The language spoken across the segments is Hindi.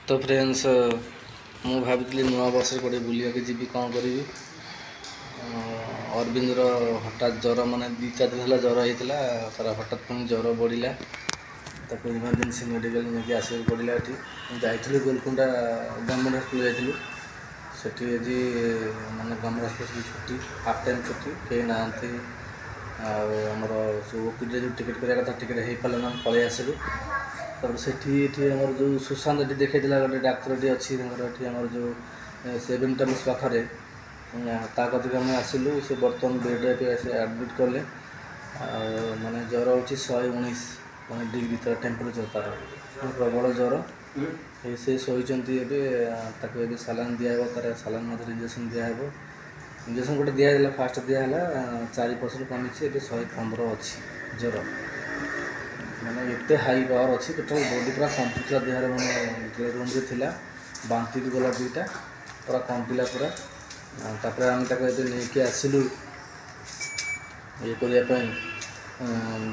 तो फ्रेंड्स मु भावी नुआ वर्ष गोटे बुलिया जी कौन करी अरविंदर हठात ज्वर माने 2-4 दिन है ज्वर होता तार हठात पुणी ज्वर बढ़ला ताको इमरजेंसी मेडिकल नहीं आस पड़ा ये जाइलु गोलकुंडा गवर्नमेंट हॉस्पिटल जाइलु सेठी आज माने गवर्नमेंट हॉस्पिटल छुट्टी हाफ टाइम छुट्टी कहीं ना आमर सब ओपीडी जो टिकेट कराया कथा टिकेट हो पारा ना पलि आसलु तापर सेठी आमर जो सुशांत ये देखा गोटे डाक्तर अच्छी आमर जो 7 टाइम्स पाखे कथिक आम आसलु से बर्तमान बेड्रे आडमिट कले माने ज्वर हो 119 माने डिग्री तर टेम्परेचर तार प्रबल ज्वर से शोचती एवं सालान दिहब तार सालान मध्य इंजेक्शन दिहब इंजेक्शन गोटे दिहला फास्ट दिहला 4% कमी 115 अच्छी ज्वर माने एते हाई पावर अच्छी टोटल बॉडी पूरा कंपिला देहर मैंने रूम रे थिला बांती भी गला 2टा पूरा कंपिला पूरा तापर आम नहीं आसलु ये करने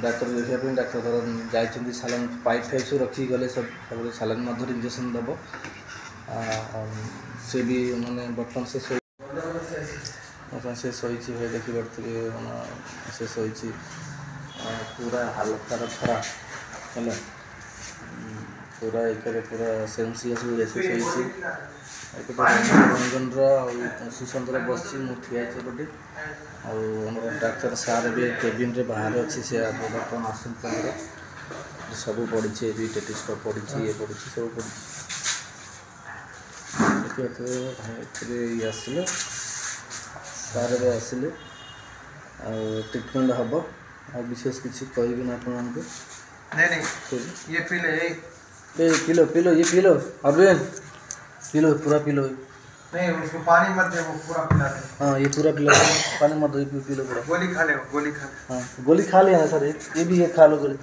डाक्तर देखा डाक्तर धर जाइए सालान पाइप फाइप सब रखी गले सब सालान मध्य इंजेक्शन दब से भी माने बर्तमान से शोची भाई देखी पड़े से शोची पूरा हालत तार खराब है पूरा एक पूरा सेंसलेस जैसे शोची रंजन सुशांत बस ठिया पटे आम डाक्तर सार भी केबिन रे बाहर अच्छी से बर्तमान आसन सब पड़ी टेटिस्कोप पड़ी ये पड़ी सब पड़ी ये आसिले सार भी आसिले ट्रिटमेंट हम आ विशेष किसी कहबी ना आपको ये पिलो पिलो ये पिलो अरविंद पिलो पूरा पिलो नहीं उसको पानी मत दे वो पूरा पिला दे। हाँ ये पूरा पिला पानी मत दो पिलो पूरा गोली खा ले गोली खा ले। हाँ गोली खा लिया सर ये भी ये खा लो गोली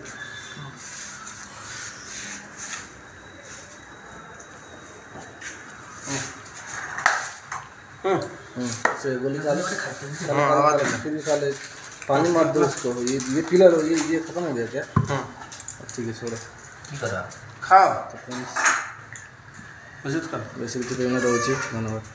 से गोली खा ले खा ले पानी मत दो उसको ये पिला लो ये खत्म हो गया क्या? ठीक है छोड़ो खाओ वैसे तो रोचे धन्यवाद।